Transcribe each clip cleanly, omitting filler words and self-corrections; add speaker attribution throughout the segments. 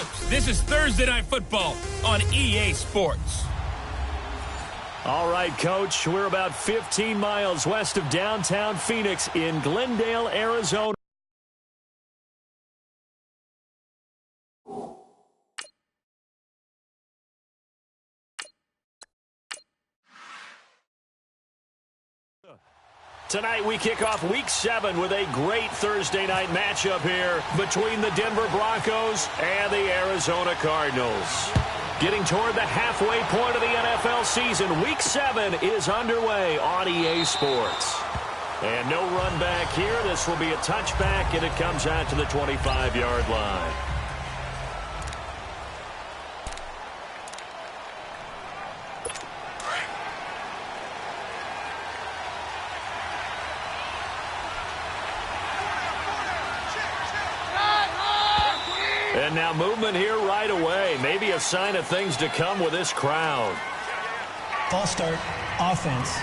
Speaker 1: Sports. This is Thursday Night Football on EA Sports.
Speaker 2: All right, Coach, we're about 15 miles west of downtown Phoenix in Glendale, Arizona. Tonight we kick off Week 7 with a great Thursday night matchup here between the Denver Broncos and the Arizona Cardinals. Getting toward the halfway point of the NFL season, Week 7 is underway on EA Sports. And no run back here. This will be a touchback, and it comes out to the 25-yard line. And now movement here right away. Maybe a sign of things to come with this crowd.
Speaker 3: False start, offense.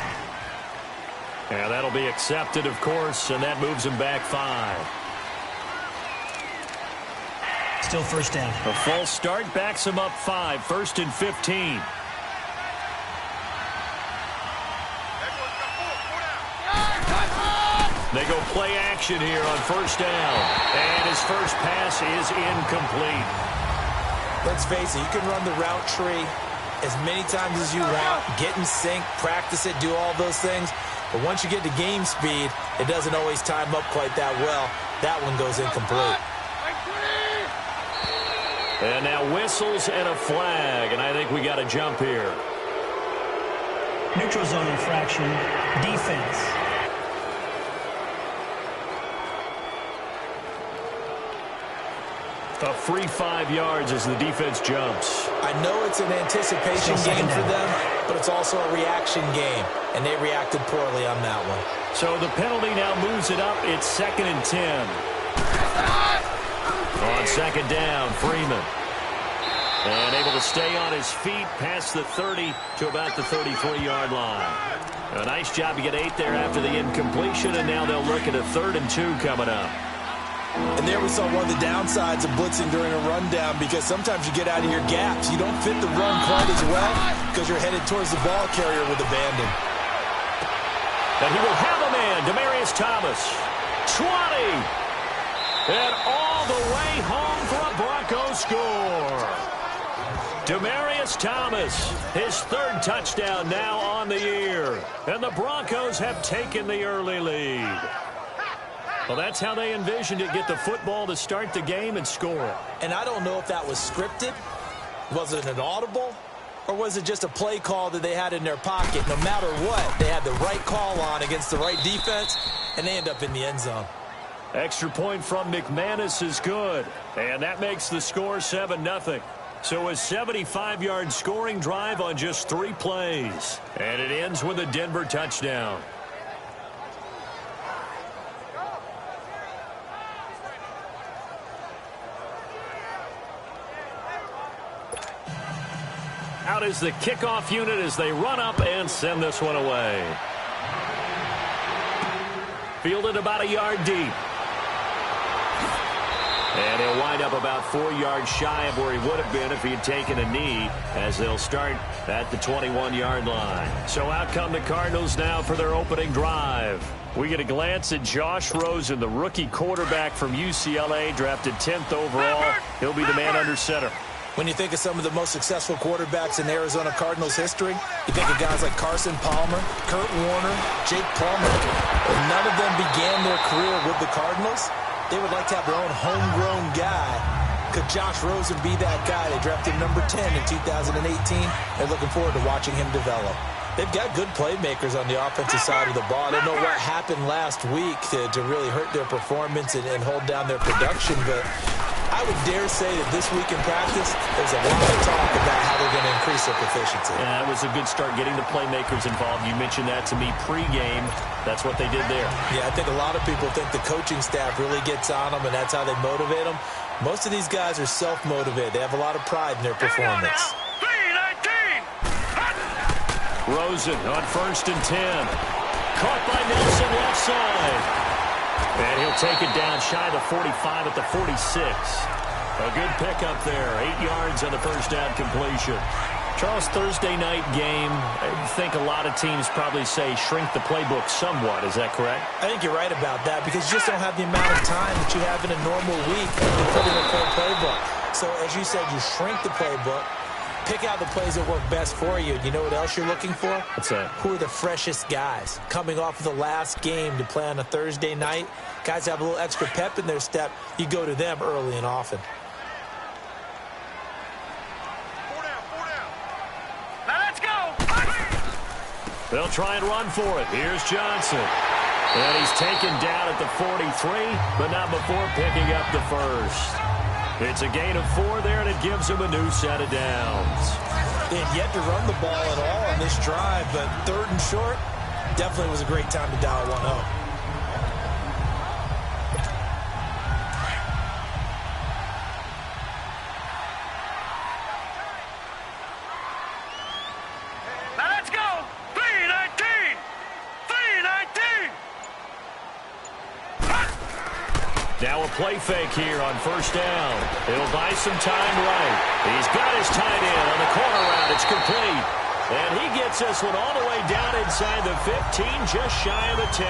Speaker 2: And that'll be accepted, of course, and that moves him back 5.
Speaker 3: Still first down.
Speaker 2: A false start backs him up 5, 1st and 15. They go play action here on first down. And his first pass is incomplete.
Speaker 4: Let's face it, you can run the route tree as many times as you want, get in sync, practice it, do all those things. But once you get to game speed, it doesn't always time up quite that well. That one goes incomplete.
Speaker 2: And now whistles and a flag, and I think we got a jump here.
Speaker 3: Neutral zone infraction, defense.
Speaker 2: A free 5 yards as the defense jumps.
Speaker 4: I know it's an anticipation game for them, but it's also a reaction game, and they reacted poorly on that one.
Speaker 2: So the penalty now moves it up. It's 2nd and 10. On second down, Freeman. And able to stay on his feet past the 30 to about the 33-yard line. A nice job to get 8 there after the incompletion, and now they'll look at a 3rd and 2 coming up.
Speaker 4: And there we saw one of the downsides of blitzing during a rundown, because sometimes you get out of your gaps. You don't fit the run quite as well because you're headed towards the ball carrier with abandon.
Speaker 2: And he will have a man, Demaryius Thomas. 20. And all the way home for a Broncos score. Demaryius Thomas, his 3rd touchdown now on the year. And the Broncos have taken the early lead. Well, that's how they envisioned it, get the football to start the game and score it.
Speaker 4: And I don't know if that was scripted. Was it an audible? Or was it just a play call that they had in their pocket? No matter what, they had the right call on against the right defense, and they end up in the end zone.
Speaker 2: Extra point from McManus is good. And that makes the score 7-0. So a 75-yard scoring drive on just 3 plays. And it ends with a Denver touchdown. Out is the kickoff unit as they run up and send this one away. Fielded about a yard deep. And he'll wind up about 4 yards shy of where he would have been if he had taken a knee, as they'll start at the 21-yard line. So out come the Cardinals now for their opening drive. We get a glance at Josh Rosen, the rookie quarterback from UCLA, drafted 10th overall. He'll be the man under center.
Speaker 4: When you think of some of the most successful quarterbacks in Arizona Cardinals history, you think of guys like Carson Palmer, Kurt Warner, Jake Plummer. And none of them began their career with the Cardinals. They would like to have their own homegrown guy. Could Josh Rosen be that guy? They drafted number 10 in 2018. They're looking forward to watching him develop. They've got good playmakers on the offensive side of the ball. I don't know what happened last week to really hurt their performance and hold down their production, but I would dare say that this week in practice, there's a lot of talk about how they're going to increase their proficiency.
Speaker 2: Yeah, that was a good start getting the playmakers involved. You mentioned that to me pregame. That's what they did there.
Speaker 4: Yeah, I think a lot of people think the coaching staff really gets on them, and that's how they motivate them. Most of these guys are self-motivated. They have a lot of pride in their performance.
Speaker 2: Rosen on 1st and 10. Caught by Nelson left side. And he'll take it down shy of the 45 at the 46. A good pickup there. 8 yards on the first down completion. Charles, Thursday night game, I think a lot of teams probably say shrink the playbook somewhat. Is that correct?
Speaker 4: I think you're right about that because you just don't have the amount of time that you have in a normal week to put in a full playbook. So, as you said, you shrink the playbook, pick out the plays that work best for you. You know what else you're looking for?
Speaker 2: What's that?
Speaker 4: Who are the freshest guys coming off of the last game to play on a Thursday night? Guys have a little extra pep in their step. You go to them early and often.
Speaker 2: They'll try and run for it. Here's Johnson. And he's taken down at the 43, but not before picking up the first. It's a gain of 4 there, and it gives him a new set of downs.
Speaker 4: They had yet to run the ball at all on this drive, but 3rd and short definitely was a great time to dial one up.
Speaker 2: Now a play fake here on first down. It'll buy some time right. He's got his tight end on the corner route. It's complete. And he gets this one all the way down inside the 15, just shy of the 10.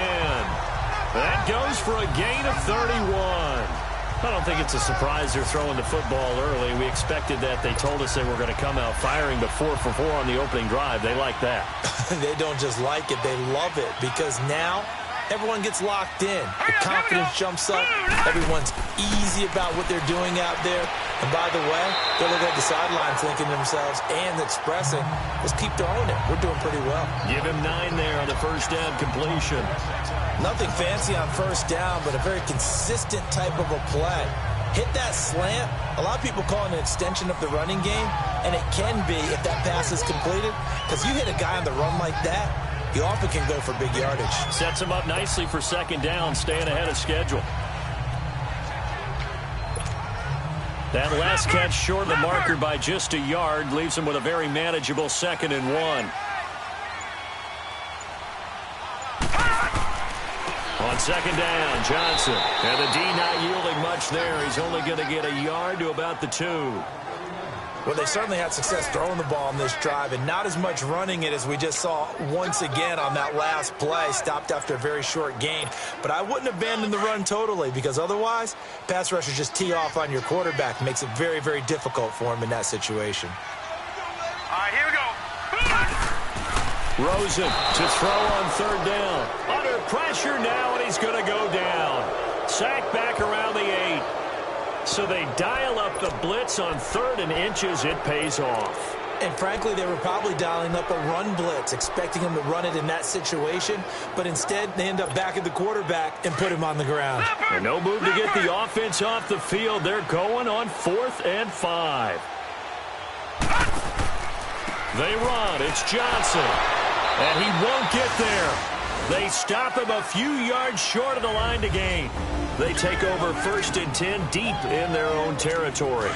Speaker 2: That goes for a gain of 31. I don't think it's a surprise they're throwing the football early. We expected that. They told us they were going to come out firing the 4 for 4 on the opening drive. They like that.
Speaker 4: They don't just like it. They love it because now everyone gets locked in. The confidence jumps up. Everyone's easy about what they're doing out there. And by the way, they're looking at the sidelines thinking to themselves and expressing, let's keep throwing it. We're doing pretty well.
Speaker 2: Give him 9 there on the first down completion.
Speaker 4: Nothing fancy on first down, but a very consistent type of a play. Hit that slant. A lot of people call it an extension of the running game, and it can be if that pass is completed. Because you hit a guy on the run like that, he often can go for big yardage.
Speaker 2: Sets him up nicely for second down, staying ahead of schedule. That last catch short of the marker by just a yard leaves him with a very manageable 2nd and 1. On second down, Johnson. And the D not yielding much there. He's only going to get a yard to about the 2.
Speaker 4: Well, they certainly had success throwing the ball on this drive and not as much running it as we just saw once again on that last play. Stopped after a very short gain. But I wouldn't abandon the run totally because otherwise, pass rushers just tee off on your quarterback. Makes it very, very difficult for him in that situation.
Speaker 5: All right, here we go.
Speaker 2: Rosen to throw on third down. Under pressure now, and he's going to go down. Sacked back around the 8. So they dial up the blitz on 3rd and inches. It pays off.
Speaker 4: And frankly, they were probably dialing up a run blitz, expecting him to run it in that situation. But instead, they end up back at the quarterback and put him on the ground.
Speaker 2: And no move to get the offense off the field. They're going on 4th and 5. They run. It's Johnson. And he won't get there. They stop him a few yards short of the line to gain. They take over 1st and 10 deep in their own territory.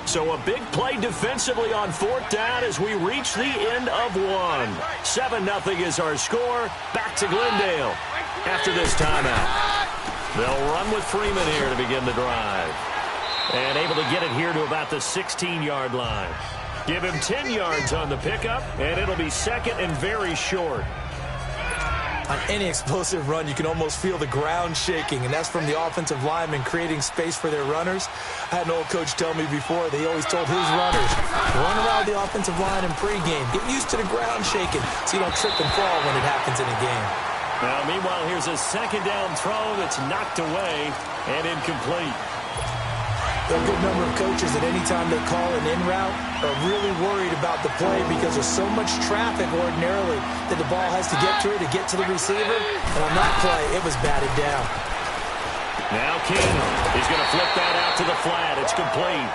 Speaker 2: So a big play defensively on 4th down as we reach the end of 1. 7-0 is our score. Back to Glendale after this timeout. They'll run with Freeman here to begin the drive. And able to get it here to about the 16-yard line. Give him 10 yards on the pickup, and it'll be 2nd and very short.
Speaker 4: On any explosive run, you can almost feel the ground shaking, and that's from the offensive linemen creating space for their runners. I had an old coach tell me before, they always told his runners, run around the offensive line in pregame. Get used to the ground shaking so you don't trip and fall when it happens in a game.
Speaker 2: Now, meanwhile, here's a second down throw that's knocked away and incomplete.
Speaker 4: There are a good number of coaches that any time they call an in route are really worried about the play because there's so much traffic ordinarily that the ball has to get to the receiver. And on that play, it was batted down.
Speaker 2: Now King, he's going to flip that out to the flat. It's complete.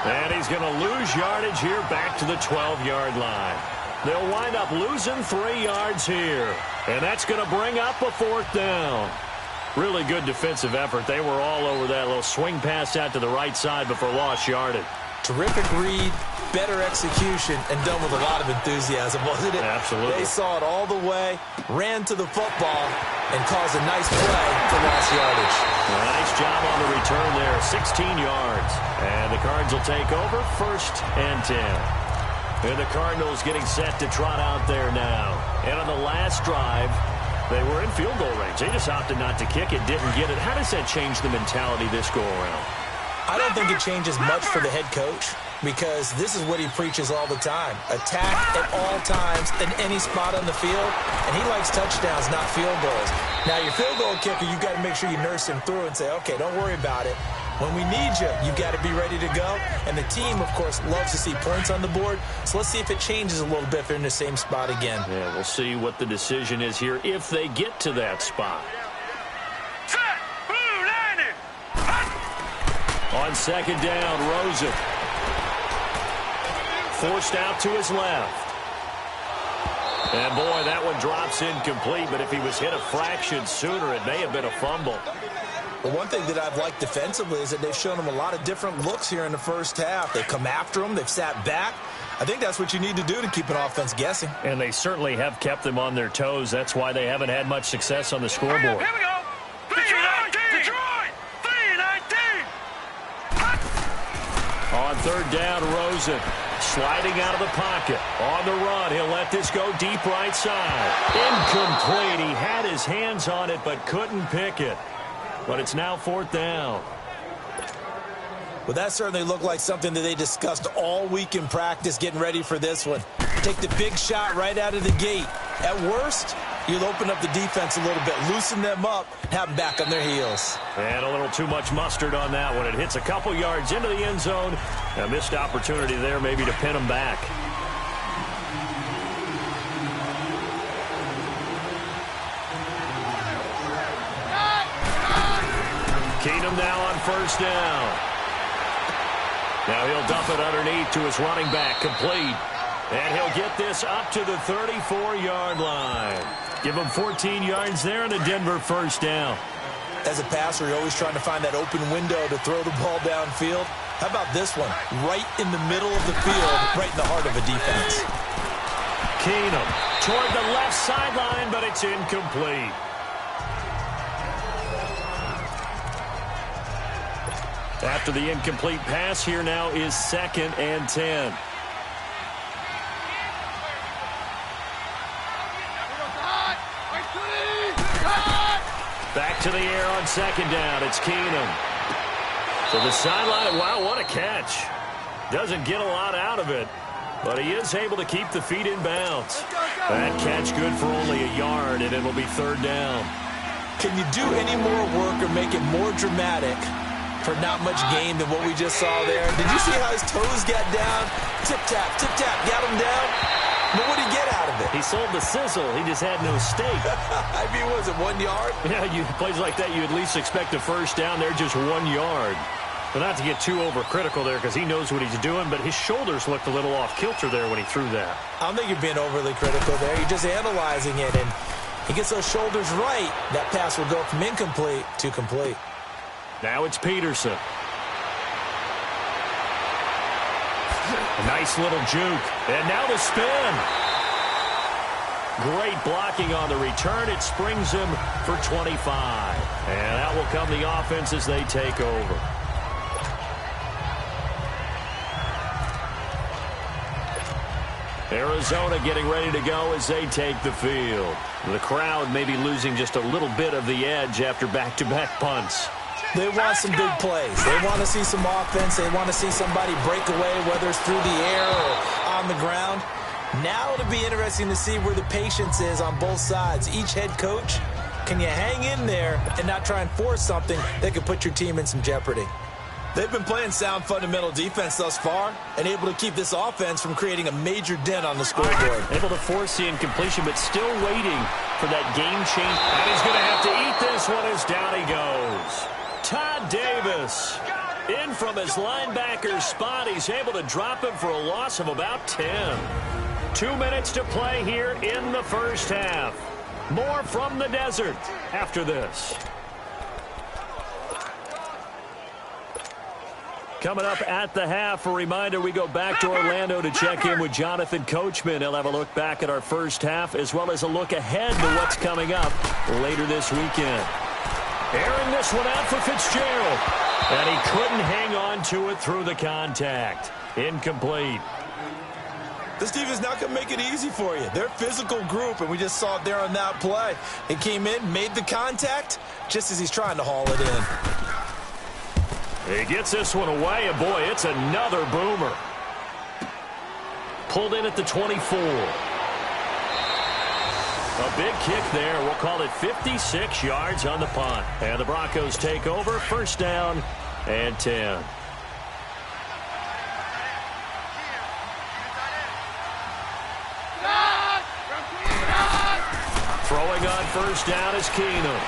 Speaker 2: And he's going to lose yardage here back to the 12-yard line. They'll wind up losing 3 yards here. And that's going to bring up a 4th down. Really good defensive effort. They were all over that little swing pass out to the right side before lost yardage.
Speaker 4: Terrific read, better execution, and done with a lot of enthusiasm, wasn't it?
Speaker 2: Absolutely.
Speaker 4: They saw it all the way, ran to the football, and caused a nice play for lost yardage.
Speaker 2: Nice job on the return there, 16 yards. And the Cards will take over, 1st and 10. And the Cardinals getting set to trot out there now. And on the last drive, they were in field goal range. They just opted not to kick it, didn't get it. How does that change the mentality this go-around?
Speaker 4: I don't think it changes much for the head coach because this is what he preaches all the time. Attack at all times in any spot on the field, and he likes touchdowns, not field goals. Now, your field goal kicker, you've got to make sure you nurse him through and say, okay, don't worry about it. When we need you, you've got to be ready to go. And the team, of course, loves to see points on the board. So let's see if it changes a little bit if they're in the same spot again.
Speaker 2: Yeah, we'll see what the decision is here if they get to that spot. On 2nd down, Rosen. Forced out to his left. And, boy, that one drops incomplete. But if he was hit a fraction sooner, it may have been a fumble.
Speaker 4: Well, one thing that I've liked defensively is that they've shown him a lot of different looks here in the first half. They've come after him. They've sat back. I think that's what you need to do to keep an offense guessing.
Speaker 2: And they certainly have kept them on their toes. That's why they haven't had much success on the scoreboard.
Speaker 5: Here we go. Detroit!
Speaker 2: On 3rd down, Rosen sliding out of the pocket. On the run, he'll let this go deep right side. Incomplete. He had his hands on it but couldn't pick it. But it's now 4th down.
Speaker 4: Well, that certainly looked like something that they discussed all week in practice getting ready for this one. Take the big shot right out of the gate. At worst, you'll open up the defense a little bit, loosen them up, have them back on their heels.
Speaker 2: And a little too much mustard on that one. It hits a couple yards into the end zone. A missed opportunity there maybe to pin them back. Keenum now on 1st down. Now he'll dump it underneath to his running back, complete. And he'll get this up to the 34-yard line. Give him 14 yards there and a Denver 1st down.
Speaker 4: As a passer, you're always trying to find that open window to throw the ball downfield. How about this one? Right in the middle of the field, right in the heart of a defense.
Speaker 2: Keenum toward the left sideline, but it's incomplete. After the incomplete pass, here now is 2nd and 10. Back to the air on 2nd down. It's Keenum. To the sideline. Wow, what a catch. Doesn't get a lot out of it, but he is able to keep the feet in bounds. That catch good for only a yard, and it'll be 3rd down.
Speaker 4: Can you do any more work or make it more dramatic for not much gain than what we just saw there? Did you see how his toes got down? Tip-tap, got him down. But what did he get out of it?
Speaker 2: He sold the sizzle. He just had no steak.
Speaker 4: I mean, was it 1 yard?
Speaker 2: Yeah, plays like that, you at least expect a 1st down there, just 1 yard. But not to get too overcritical there because he knows what he's doing, but his shoulders looked a little off kilter there when he threw that.
Speaker 4: I don't think you're being overly critical there. You're just analyzing it, and he gets those shoulders right. That pass will go from incomplete to complete.
Speaker 2: Now it's Peterson. A nice little juke. And now the spin. Great blocking on the return. It springs him for 25. And out will come the offense as they take over. Arizona getting ready to go as they take the field. The crowd may be losing just a little bit of the edge after back-to-back punts.
Speaker 4: They want some big plays. They want to see some offense. They want to see somebody break away, whether it's through the air or on the ground. Now it'll be interesting to see where the patience is on both sides. Each head coach, can you hang in there and not try and force something that could put your team in some jeopardy? They've been playing sound fundamental defense thus far and able to keep this offense from creating a major dent on the scoreboard.
Speaker 2: Able to force the incompletion, but still waiting for that game change. And he's going to have to eat this one as down he goes. Todd Davis in from his linebacker spot. He's able to drop him for a loss of about 10. 2 minutes to play here in the first half. More from the desert after this. Coming up at the half, a reminder, we go back to Orlando to check in with Jonathan Coachman. He'll have a look back at our first half as well as a look ahead to what's coming up later this weekend. Airing this one out for Fitzgerald. And he couldn't hang on to it through the contact. Incomplete.
Speaker 4: This defense is not going to make it easy for you. They're a physical group, and we just saw it there on that play. He came in, made the contact, just as he's trying to haul it in.
Speaker 2: He gets this one away, and boy, it's another boomer. Pulled in at the 24. A big kick there. We'll call it 56 yards on the punt. And the Broncos take over, first down and 10. Throwing on first down is Keenum.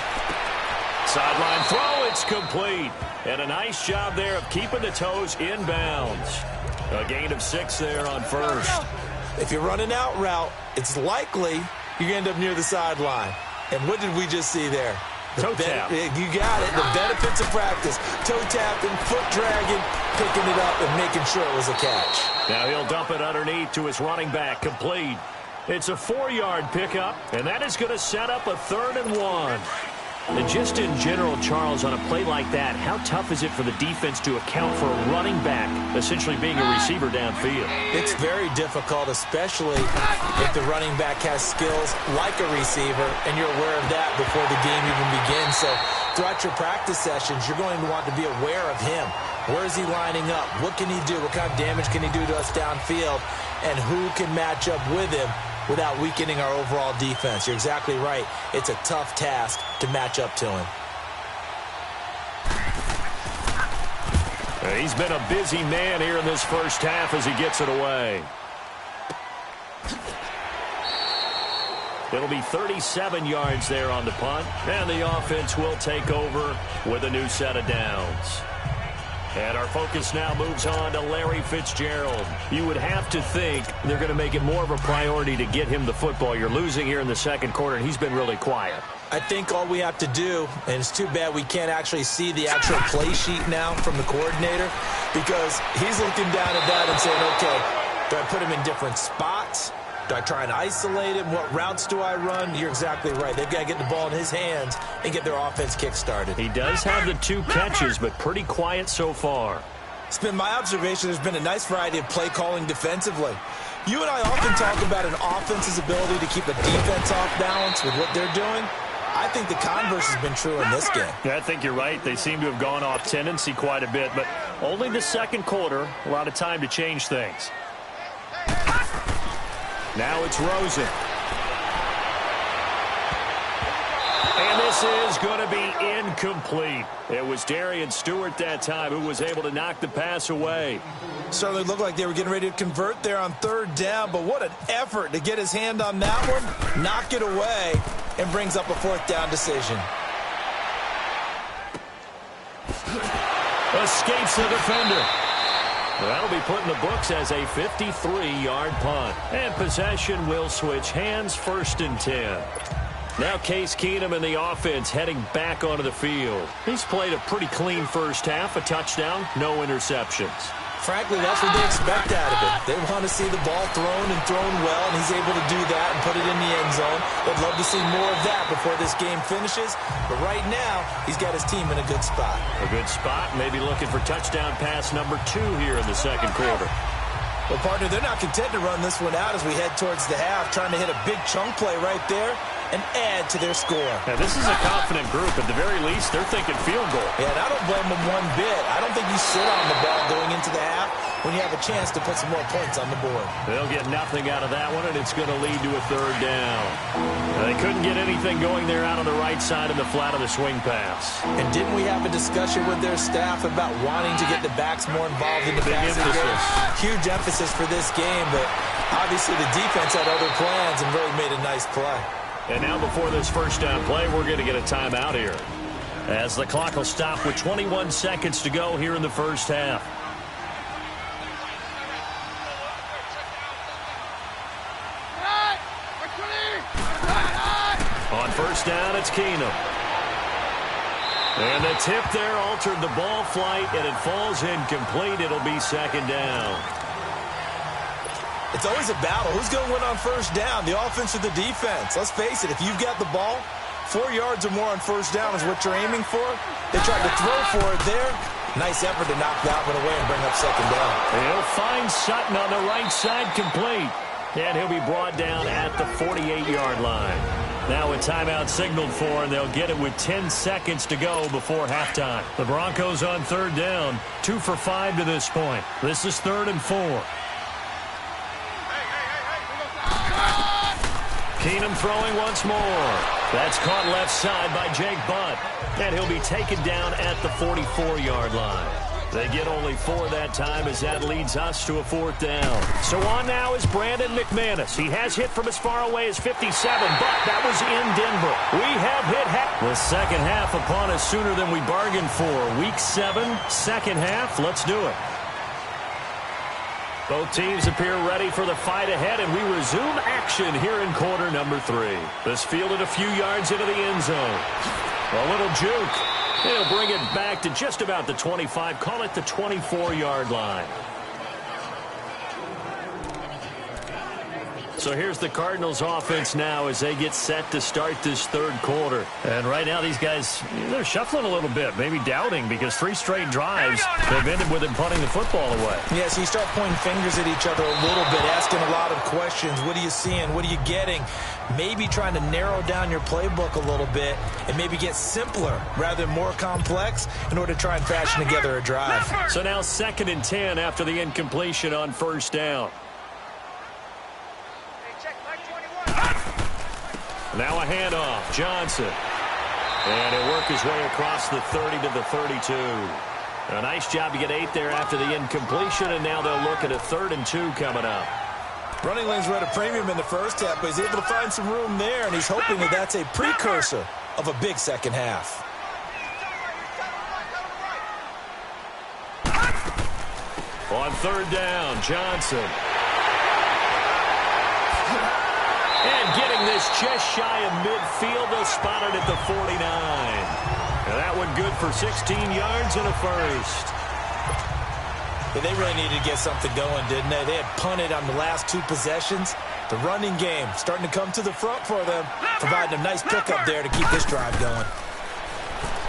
Speaker 2: Sideline throw, it's complete. And a nice job there of keeping the toes in bounds. A gain of 6 there on first.
Speaker 4: If you're running out route, it's likely you're going to end up near the sideline. And what did we just see there?
Speaker 2: Toe tap.
Speaker 4: You got it. The benefits of practice. Toe tapping, foot dragging, picking it up, and making sure it was a catch.
Speaker 2: Now he'll dump it underneath to his running back, complete. It's a 4-yard pickup, and that is going to set up a 3rd and 1. And just in general, Charles, on a play like that, how tough is it for the defense to account for a running back essentially being a receiver downfield?
Speaker 4: It's very difficult, especially if the running back has skills like a receiver, and you're aware of that before the game even begins. So throughout your practice sessions, you're going to want to be aware of him. Where is he lining up? What can he do? What kind of damage can he do to us downfield? And who can match up with him without weakening our overall defense? You're exactly right. It's a tough task to match up to him.
Speaker 2: He's been a busy man here in this first half as he gets it away. It'll be 37 yards there on the punt, and the offense will take over with a new set of downs. And our focus now moves on to Larry Fitzgerald. You would have to think they're going to make it more of a priority to get him the football. You're losing here in the second quarter, and he's been really quiet.
Speaker 4: I think all we have to do, and it's too bad we can't actually see the actual play sheet now from the coordinator, because he's looking down at that and saying, okay, do I put him in different spots? Do I try and isolate him? What routes do I run? You're exactly right. They've got to get the ball in his hands and get their offense kick-started.
Speaker 2: He does have the 2 catches, but pretty quiet so far.
Speaker 4: It's been my observation there's been a nice variety of play calling defensively. You and I often talk about an offense's ability to keep a defense off balance with what they're doing. I think the converse has been true in this game.
Speaker 2: Yeah, I think you're right. They seem to have gone off tendency quite a bit, but only the second quarter, a lot of time to change things. Now it's Rosen. And this is going to be incomplete. It was Darian Stewart that time who was able to knock the pass away.
Speaker 4: Certainly looked like they were getting ready to convert there on 3rd down, but what an effort to get his hand on that one, knock it away, and brings up a 4th down decision.
Speaker 2: Escapes the defender. That'll be put in the books as a 53-yard punt. And possession will switch hands, 1st and 10. Now Case Keenum and the offense heading back onto the field. He's played a pretty clean first half, a touchdown, no interceptions.
Speaker 4: Frankly, that's what they expect out of it. They want to see the ball thrown and thrown well, and he's able to do that and put it in the end zone. They'd love to see more of that before this game finishes. But right now, he's got his team in a good spot.
Speaker 2: A good spot, maybe looking for touchdown pass number 2 here in the second quarter.
Speaker 4: Well, partner, they're not content to run this one out as we head towards the half, trying to hit a big chunk play right there and add to their score.
Speaker 2: Now, this is a confident group. At the very least, they're thinking field goal.
Speaker 4: Yeah, and I don't blame them one bit. I don't think you sit on the ball going into the half when you have a chance to put some more points on the board.
Speaker 2: They'll get nothing out of that one, and it's going to lead to a 3rd down. Now, they couldn't get anything going there out on the right side in the flat of the swing pass.
Speaker 4: And didn't we have a discussion with their staff about wanting to get the backs more involved in the passing game? Huge emphasis for this game, but obviously the defense had other plans and really made a nice play.
Speaker 2: And now before this first down play, we're going to get a timeout here, as the clock will stop with 21 seconds to go here in the first half. On first down, it's Keenum. And the tip there altered the ball flight, and it falls incomplete. It'll be second down.
Speaker 4: It's always a battle. Who's going to win on first down, the offense or the defense? Let's face it, if you've got the ball, 4 yards or more on first down is what you're aiming for. They tried to throw for it there. Nice effort to knock that one away and bring up second down.
Speaker 2: He'll find Sutton on the right side, complete. And he'll be brought down at the 48-yard line. Now a timeout signaled for, and they'll get it with 10 seconds to go before halftime. The Broncos on third down, 2 for 5 to this point. This is 3rd and 4. Keenum throwing once more. That's caught left side by Jake Butt. And he'll be taken down at the 44-yard line. They get only 4 that time as that leads us to a 4th down. So on now is Brandon McManus. He has hit from as far away as 57, but that was in Denver. We have hit the second half upon us sooner than we bargained for. Week 7, second half. Let's do it. Both teams appear ready for the fight ahead, and we resume action here in quarter number 3. This fielded a few yards into the end zone. A little juke. He'll bring it back to just about the 25. Call it the 24-yard line. So here's the Cardinals offense now as they get set to start this third quarter. And right now these guys, they're shuffling a little bit, maybe doubting, because 3 straight drives have ended with them punting the football away.
Speaker 4: Yeah, so you start pointing fingers at each other a little bit, asking a lot of questions. What are you seeing? What are you getting? Maybe trying to narrow down your playbook a little bit and maybe get simpler rather than more complex in order to try and fashion together a drive.
Speaker 2: So now 2nd and 10 after the incompletion on first down. Now a handoff. Johnson. And he'll work his way across the 30 to the 32. A nice job to get 8 there after the incompletion, and now they'll look at a 3rd and 2 coming up.
Speaker 4: Running lanes were at a premium in the first half, but he's able to find some room there, and he's hoping that that's a precursor of a big second half.
Speaker 2: On 3rd down, Johnson. And getting this just shy of midfield, they'll spot it at the 49. And that one good for 16 yards and a first.
Speaker 4: Yeah, they really needed to get something going, didn't they? They had punted on the last 2 possessions. The running game starting to come to the front for them, providing a nice pickup there to keep this drive going.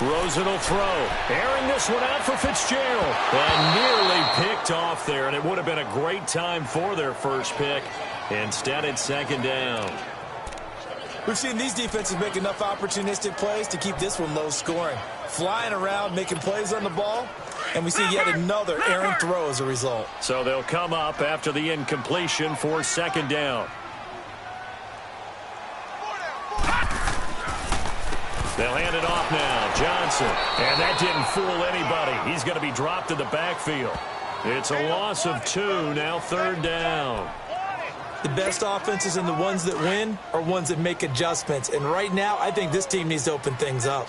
Speaker 2: Rosen will throw. Airing this one out for Fitzgerald. And nearly picked off there, and it would have been a great time for their first pick. Instead, it's 2nd down.
Speaker 4: We've seen these defenses make enough opportunistic plays to keep this one low scoring. Flying around, making plays on the ball, and we see yet another errant throw as a result.
Speaker 2: So they'll come up after the incompletion for 2nd down. They'll hand it off now. Johnson. And that didn't fool anybody. He's going to be dropped in the backfield. It's a loss of 2, now 3rd down.
Speaker 4: The best offenses and the ones that win are ones that make adjustments. And right now, I think this team needs to open things up.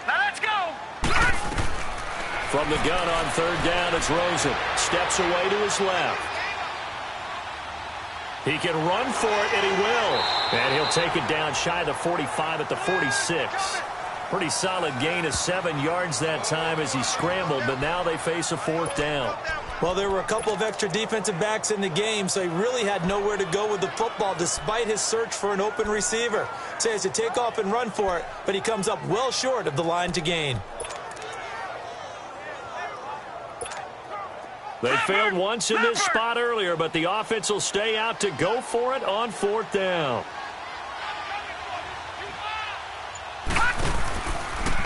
Speaker 5: Now let's go.
Speaker 2: From the gun on 3rd down, it's Rosen. Steps away to his left. He can run for it, and he will. And he'll take it down shy of the 45 at the 46. Pretty solid gain of 7 yards that time as he scrambled, but now they face a 4th down.
Speaker 4: Well, there were a couple of extra defensive backs in the game, so he really had nowhere to go with the football despite his search for an open receiver. So he has to take off and run for it, but he comes up well short of the line to gain.
Speaker 2: They failed once in this spot earlier, but the offense will stay out to go for it on 4th down.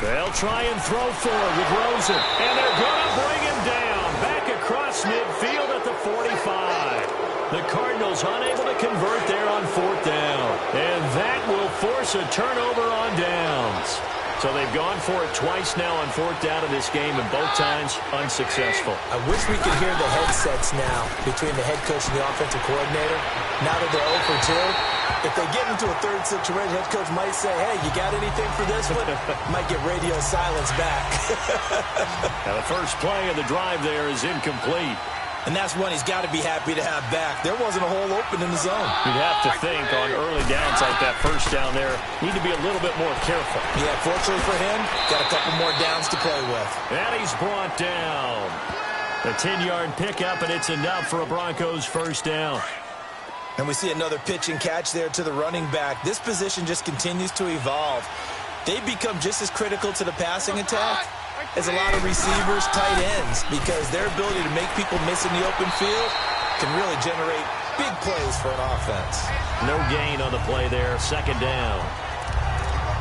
Speaker 2: They'll try and throw for it with Rosen, and they're going to bring him down back across midfield at the 45. The Cardinals unable to convert there on 4th down, and that will force a turnover on downs. So they've gone for it twice now on 4th down in this game, and both times unsuccessful.
Speaker 4: I wish we could hear the headsets now between the head coach and the offensive coordinator. Now that they're 0 for 2, if they get into a 3rd situation, head coach might say, hey, you got anything for this one? Might get radio silence back.
Speaker 2: Now the first play of the drive there is incomplete.
Speaker 4: And that's one he's got to be happy to have back. There wasn't a hole open in the zone.
Speaker 2: You'd have to think on early downs like that first down there, need to be a little bit more careful.
Speaker 4: Yeah, fortunately for him, got a couple more downs to play with.
Speaker 2: And he's brought down. A 10-yard pickup, and it's enough for a Broncos first down.
Speaker 4: And we see another pitch and catch there to the running back. This position just continues to evolve. They've become just as critical to the passing attack as a lot of receivers, tight ends, because their ability to make people miss in the open field can really generate big plays for an offense.
Speaker 2: No gain on the play there, second down.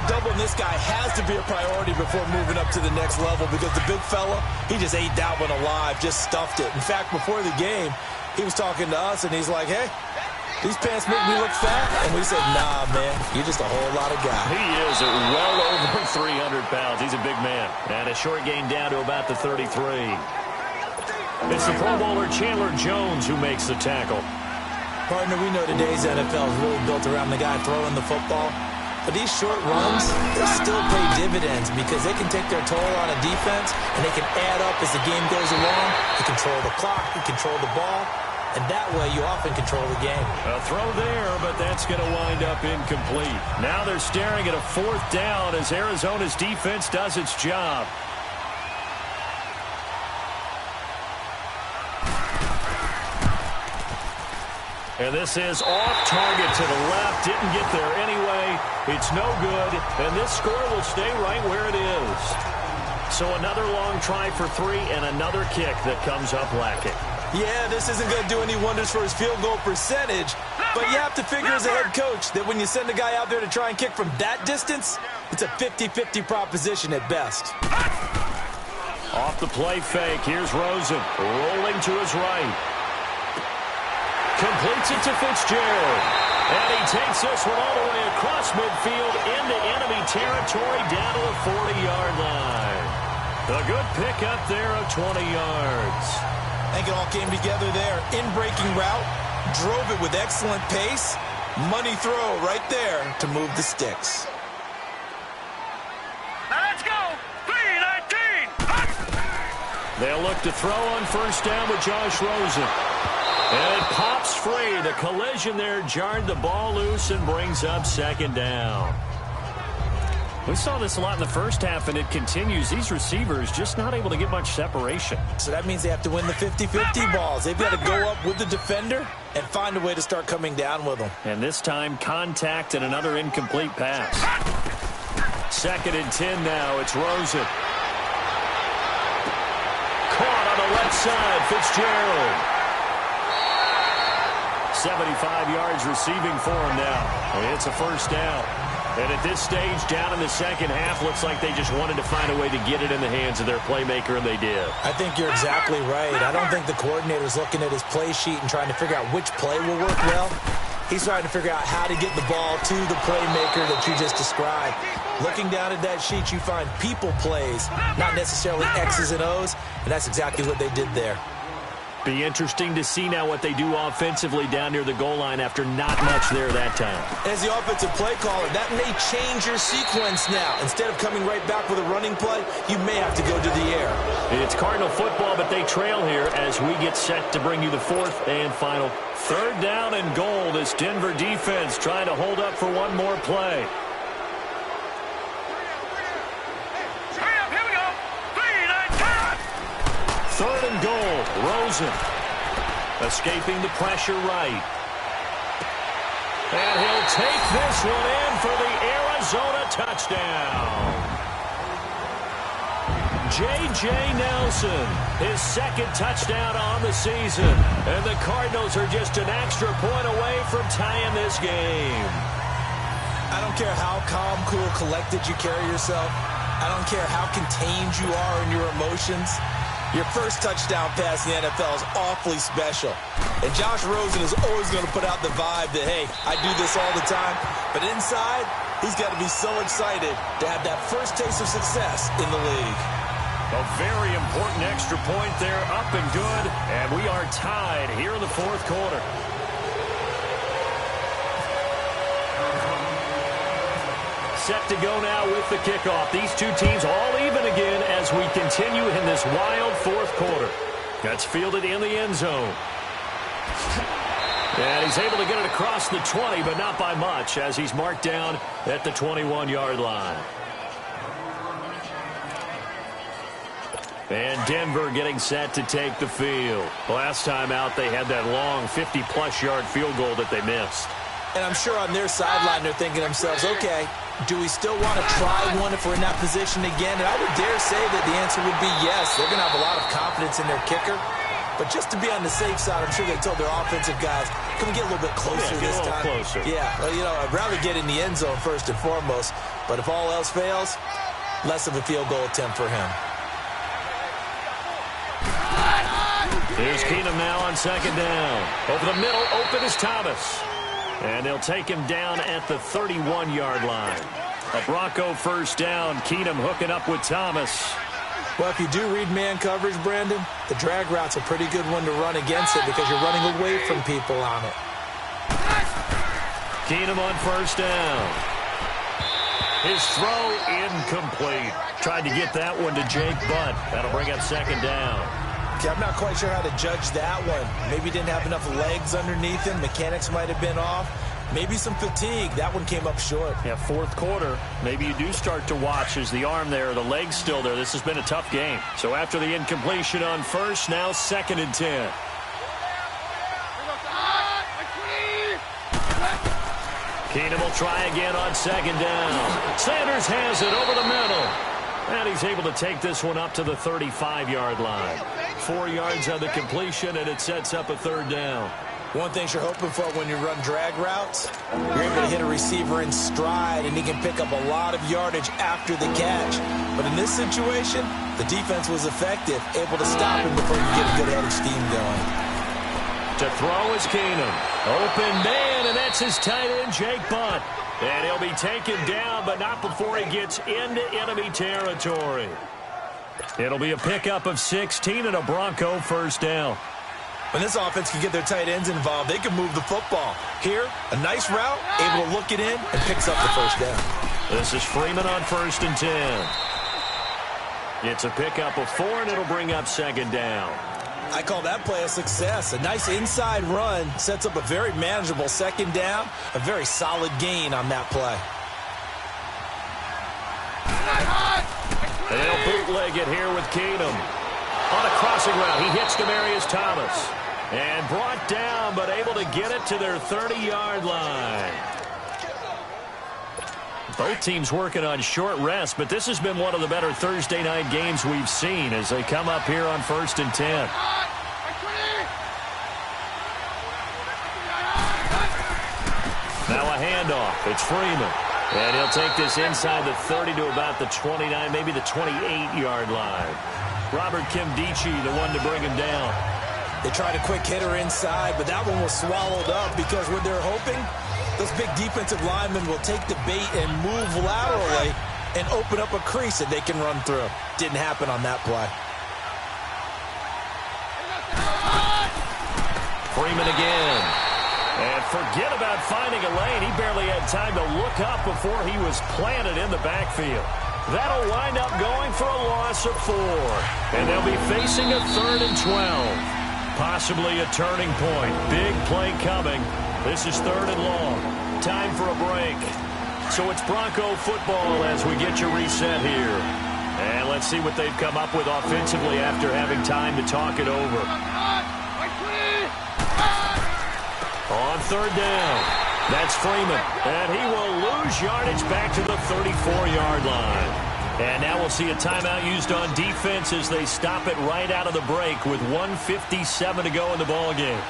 Speaker 4: Doubling this guy has to be a priority before moving up to the next level, because the big fella, he just ate that one alive, just stuffed it. In fact, before the game, he was talking to us, and he's like, hey, these pants make me look fat. And we said, nah, man, you're just a whole lot of guy.
Speaker 2: He is well over 300 pounds. He's a big man. And a short gain down to about the 33. It's the Pro Bowler Chandler Jones who makes the tackle.
Speaker 4: Partner, we know today's NFL is really built around the guy throwing the football. But these short runs, they still pay dividends because they can take their toll on a defense, and they can add up as the game goes along. You control the clock, you control the ball. And that way, you often control the game.
Speaker 2: A throw there, but that's going to wind up incomplete. Now they're staring at a fourth down as Arizona's defense does its job. And this is off target to the left. Didn't get there anyway. It's no good. And this score will stay right where it is. So another long try for 3 and another kick that comes up lacking.
Speaker 4: Yeah, this isn't going to do any wonders for his field goal percentage, but you have to figure as a head coach that when you send a guy out there to try and kick from that distance, it's a 50-50 proposition at best.
Speaker 2: Off the play fake, here's Rosen, rolling to his right. Completes it to Fitzgerald. And he takes this one all the way across midfield into enemy territory down to the 40-yard line. A good pickup there of 20 yards.
Speaker 4: I think it all came together there. In-breaking route, drove it with excellent pace. Money throw right there to move the sticks.
Speaker 5: Now let's go. 3-19.
Speaker 2: They'll look to throw on first down with Josh Rosen. And it pops free. The collision there jarred the ball loose and brings up second down. We saw this a lot in the first half, and it continues. These receivers just not able to get much separation.
Speaker 4: So that means they have to win the 50-50 balls. They've got to go up with the defender and find a way to start coming down with them.
Speaker 2: And this time, contact and another incomplete pass. Second and 10 now. It's Rosen. Caught on the left side. Fitzgerald. 75 yards receiving for him now. And it's a first down. And at this stage, down in the second half, looks like they just wanted to find a way to get it in the hands of their playmaker, and they did.
Speaker 4: I think you're exactly right. I don't think the coordinator's looking at his play sheet and trying to figure out which play will work well. He's trying to figure out how to get the ball to the playmaker that you just described. Looking down at that sheet, you find people plays, not necessarily X's and O's, and that's exactly what they did there.
Speaker 2: Be interesting to see now what they do offensively down near the goal line after not much there that time.
Speaker 4: As the offensive play caller, that may change your sequence now. Instead of coming right back with a running play, you may have to go to the air.
Speaker 2: It's Cardinal football, but they trail here as we get set to bring you the fourth and final. Third down and goal. This Denver defense trying to hold up for one more play. Third and goal, Rosen. Escaping the pressure right. And he'll take this one in for the Arizona touchdown. J.J. Nelson, his second touchdown on the season. And the Cardinals are just an extra point away from tying this game.
Speaker 4: I don't care how calm, cool, collected you carry yourself. I don't care how contained you are in your emotions. Your first touchdown pass in the NFL is awfully special. And Josh Rosen is always going to put out the vibe that, hey, I do this all the time. But inside, he's got to be so excited to have that first taste of success in the league.
Speaker 2: A very important extra point there, up and good. And we are tied here in the fourth quarter. Set to go now with the kickoff. These two teams all even again as we continue in this wild fourth quarter. That's fielded in the end zone. And he's able to get it across the 20, but not by much, as he's marked down at the 21-yard line. And Denver getting set to take the field. Last time out, they had that long 50-plus yard field goal that they missed.
Speaker 4: And I'm sure on their sideline, they're thinking to themselves, okay, do we still want to try one if we're in that position again? And I would dare say that the answer would be yes. They're going to have a lot of confidence in their kicker. But just to be on the safe side, I'm sure they told their offensive guys, can we get a little bit closer this time?
Speaker 2: Closer.
Speaker 4: Yeah, well, you know, I'd rather get in the end zone first and foremost. But if all else fails, less of a field goal attempt for him.
Speaker 2: Here's Keenum now on second down. Over the middle, open is Thomas. And they'll take him down at the 31-yard line. A Bronco first down. Keenum hooking up with Thomas.
Speaker 4: Well, if you do read man coverage, Brandon, the drag route's a pretty good one to run against it because you're running away from people on it.
Speaker 2: Keenum on first down. His throw incomplete. Tried to get that one to Jake Butt. That'll bring up second down.
Speaker 4: Okay, I'm not quite sure how to judge that one. Maybe he didn't have enough legs underneath him. Mechanics might have been off. Maybe some fatigue. That one came up short.
Speaker 2: Yeah, fourth quarter. Maybe you do start to watch as the arm there, the leg's still there. This has been a tough game. So after the incompletion on first, now second and 10. Keenum will try again on second down. Sanders has it over the middle. And he's able to take this one up to the 35-yard line. 4 yards on the completion, and it sets up a third down.
Speaker 4: One thing you're hoping for when you run drag routes, you're able to hit a receiver in stride, and he can pick up a lot of yardage after the catch. But in this situation, the defense was effective, able to stop him before you get a good head of steam going.
Speaker 2: To throw is Keenum. Open man, and that's his tight end, Jake Butt. And he'll be taken down, but not before he gets into enemy territory. It'll be a pickup of 16 and a Bronco first down.
Speaker 4: When this offense can get their tight ends involved, they can move the football. Here, a nice route, able to look it in, and picks up the first down.
Speaker 2: This is Freeman on first and 10. It's a pickup of 4, and it'll bring up second down.
Speaker 4: I call that play a success. A nice inside run sets up a very manageable second down. A very solid gain on that play.
Speaker 2: And they'll bootleg it here with Keenum. On a crossing route, he hits Demaryius Thomas. And brought down, but able to get it to their 30-yard line. Both teams working on short rest, but this has been one of the better Thursday night games we've seen as they come up here on first and 10. Now a handoff. It's Freeman. And he'll take this inside the 30 to about the 29, maybe the 28-yard line. Robert Kimdichie, the one to bring him down.
Speaker 4: They tried a quick hitter inside, but that one was swallowed up because what they're hoping, those big defensive linemen will take the bait and move laterally and open up a crease that they can run through. Didn't happen on that play.
Speaker 2: Freeman again. And forget about finding a lane. He barely had time to look up before he was planted in the backfield. That'll wind up going for a loss of 4. And they'll be facing a 3rd and 12. Possibly a turning point. Big play coming. This is 3rd and long. Time for a break. So it's Bronco football as we get you reset here. And let's see what they've come up with offensively after having time to talk it over. On 3rd down, that's Freeman. And he will lose yardage back to the 34-yard line. And now we'll see a timeout used on defense as they stop it right out of the break with 1:57 to go in the ballgame.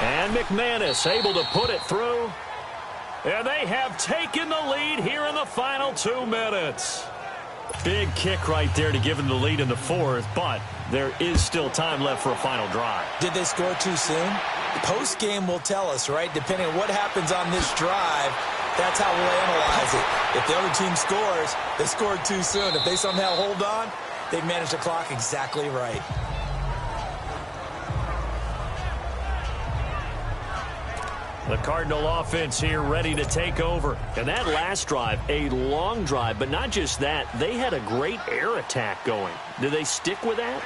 Speaker 2: And McManus able to put it through. And they have taken the lead here in the final 2 minutes. Big kick right there to give them the lead in the 4th, but there is still time left for a final drive.
Speaker 4: Did they score too soon? Post-game will tell us, right? Depending on what happens on this drive, that's how we'll analyze it. If the other team scores, they scored too soon. If they somehow hold on, they've managed the clock exactly right.
Speaker 2: The Cardinal offense here ready to take over. And that last drive, a long drive, but not just that. They had a great air attack going. Do they stick with that?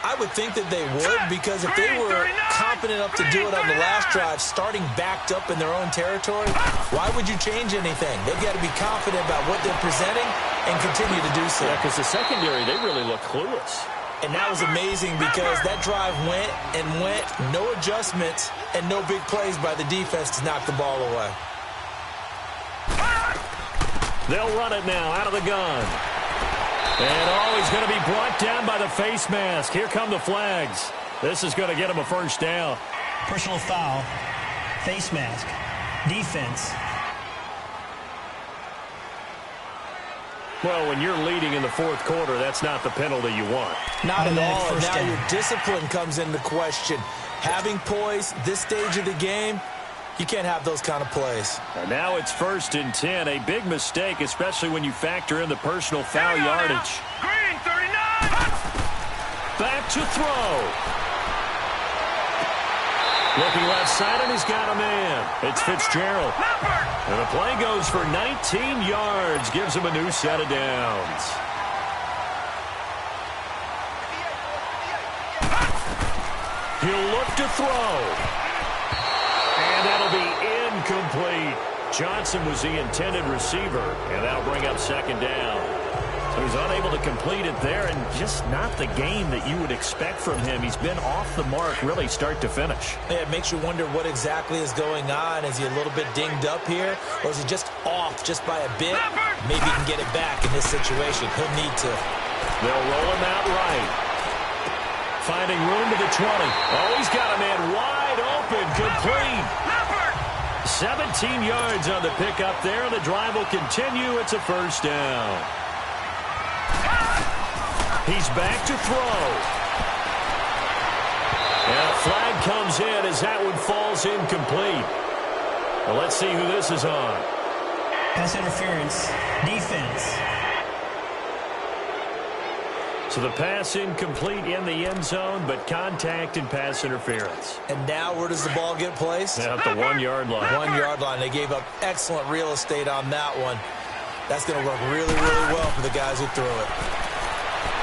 Speaker 4: I would think that they would, because if they were confident enough to do it on the last drive, starting backed up in their own territory, why would you change anything? They've got to be confident about what they're presenting and continue to do so.
Speaker 2: Yeah, because the secondary, they really look clueless.
Speaker 4: And that was amazing because that drive went and went, no adjustments and no big plays by the defense to knock the ball away.
Speaker 2: They'll run it now out of the gun. And he's going to be brought down by the face mask. Here come the flags. This is going to get him a first down.
Speaker 3: Personal foul, face mask, defense.
Speaker 2: Well, when you're leading in the fourth quarter, that's not the penalty you want.
Speaker 4: Not at all.
Speaker 3: First
Speaker 4: Now
Speaker 3: down.
Speaker 4: your discipline comes into question. Having poise this stage of the game, you can't have those kind of plays.
Speaker 2: And now it's 1st and 10. A big mistake, especially when you factor in the personal foul yardage.
Speaker 5: Green, 39.
Speaker 2: Back to throw. Looking left side, and he's got a man. It's Fitzgerald. And the play goes for 19 yards. Gives him a new set of downs. He'll look to throw. And that'll be incomplete. Johnson was the intended receiver, and that'll bring up 2nd down. So he's unable to complete it there, and just not the game that you would expect from him. He's been off the mark really start to finish.
Speaker 4: Yeah, it makes you wonder what exactly is going on. Is he a little bit dinged up here, or is he just off just by a bit? Maybe he can get it back in this situation. He'll need to.
Speaker 2: They'll roll him out right. Finding room to the 20. Oh, he's got a man wide open, complete. 17 yards on the pickup there. The drive will continue. It's a first down. He's back to throw. And a flag comes in as that one falls incomplete. Well, let's see who this is on.
Speaker 3: Pass interference, defense.
Speaker 2: So the pass incomplete in the end zone, but contact and pass interference.
Speaker 4: And now where does the ball get placed?
Speaker 2: At the 1-yard line.
Speaker 4: 1-yard line. They gave up excellent real estate on that one. That's going to work really, really well for the guys who threw it.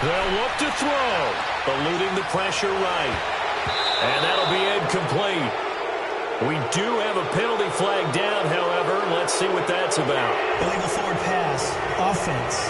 Speaker 2: They'll look to throw, eluding the pressure right. And that'll be incomplete. We do have a penalty flag down, however. Let's see what that's about.
Speaker 3: Illegal forward pass, offense.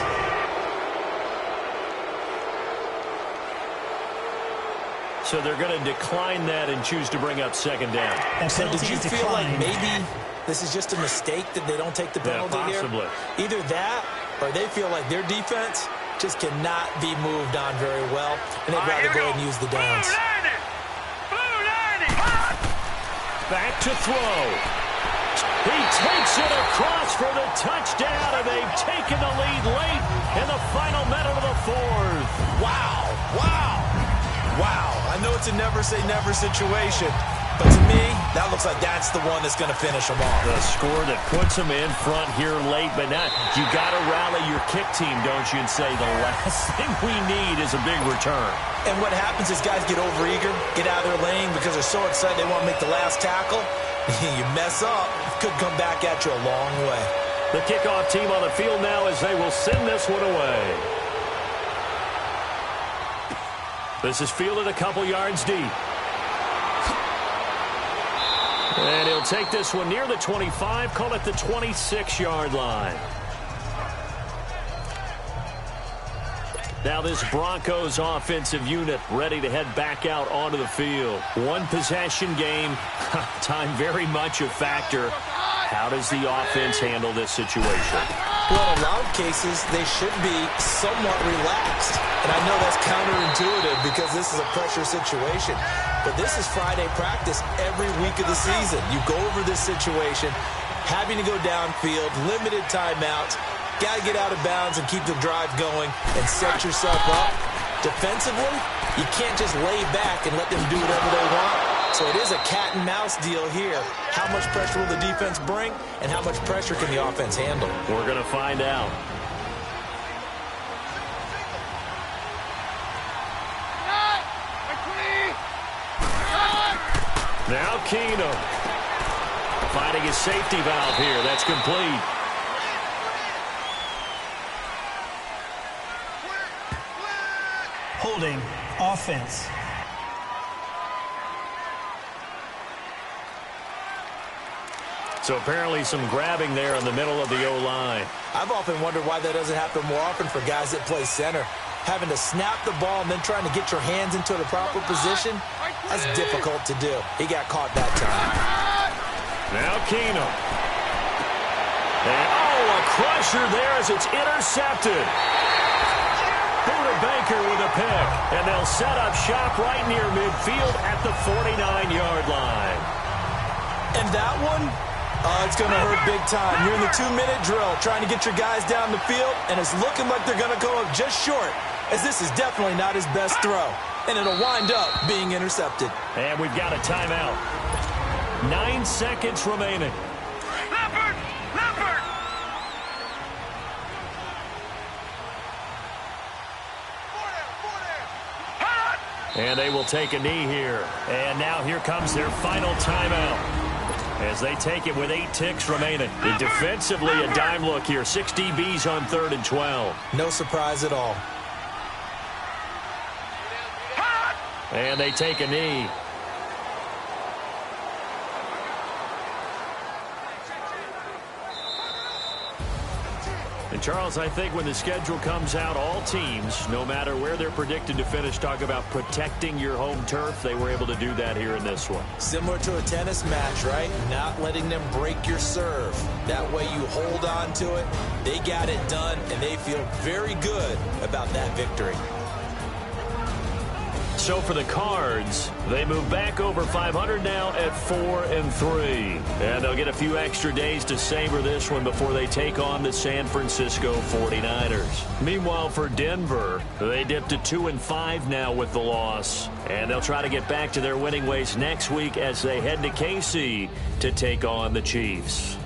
Speaker 2: So they're going to decline that and choose to bring up 2nd down.
Speaker 4: So did you feel like maybe this is just a mistake that they don't take the penalty
Speaker 2: possibly.
Speaker 4: here? Either that or they feel like their defense just cannot be moved on very well, and they'd rather go ahead and use the downs.
Speaker 2: Back to throw. He takes it across for the touchdown, and they've taken the lead late in the final minute of the fourth.
Speaker 4: Wow, wow, wow. I know it's a never-say-never situation, but to me, that looks like that's the one that's going to finish them off.
Speaker 2: The score that puts them in front here late, but now you got to rally your kick team, don't you, and say the last thing we need is a big return.
Speaker 4: And what happens is guys get overeager, get out of their lane because they're so excited they want to make the last tackle. You mess up, could come back at you a long way.
Speaker 2: The kickoff team on the field now as they will send this one away. This is fielded a couple yards deep. And he'll take this one near the 25, call it the 26-yard line. Now this Broncos offensive unit ready to head back out onto the field. One possession game, time very much a factor. How does the offense handle this situation?
Speaker 4: Well, in a lot of cases, they should be somewhat relaxed. And I know that's counterintuitive because this is a pressure situation. But this is Friday practice every week of the season. You go over this situation, having to go downfield, limited timeouts, got to get out of bounds and keep the drive going and set yourself up. Defensively, you can't just lay back and let them do whatever they want. So it is a cat and mouse deal here. How much pressure will the defense bring, and how much pressure can the offense handle?
Speaker 2: We're going to find out. Now Keenum. finding his safety valve here. That's complete.
Speaker 3: Holding. Offense.
Speaker 2: So apparently some grabbing there in the middle of the O-line.
Speaker 4: I've often wondered why that doesn't happen more often for guys that play center. Having to snap the ball and then trying to get your hands into the proper position, that's difficult to do. He got caught that time.
Speaker 2: Now Keenum. And, a crusher there as it's intercepted. Buda Baker with a pick. And they'll set up shop right near midfield at the 49-yard line.
Speaker 4: And that one, it's going to hurt big time. You're in the 2-minute drill trying to get your guys down the field, and it's looking like they're going to go up just short, as this is definitely not his best throw. And it'll wind up being intercepted.
Speaker 2: And we've got a timeout. 9 seconds remaining.
Speaker 5: Leopard! Leopard!
Speaker 2: And they will take a knee here. And now here comes their final timeout as they take it with 8 ticks remaining. And defensively, a dime look here. 6 DBs on 3rd and 12.
Speaker 4: No surprise at all.
Speaker 2: And they take a knee. And, Charles, I think when the schedule comes out, all teams, no matter where they're predicted to finish, talk about protecting your home turf. They were able to do that here in this one.
Speaker 4: Similar to a tennis match, right? Not letting them break your serve. That way you hold on to it. They got it done, and they feel very good about that victory.
Speaker 2: So for the Cards, they move back over 500 now at 4-3. And they'll get a few extra days to savor this one before they take on the San Francisco 49ers. Meanwhile, for Denver, they dipped to 2-5 now with the loss. And they'll try to get back to their winning ways next week as they head to KC to take on the Chiefs.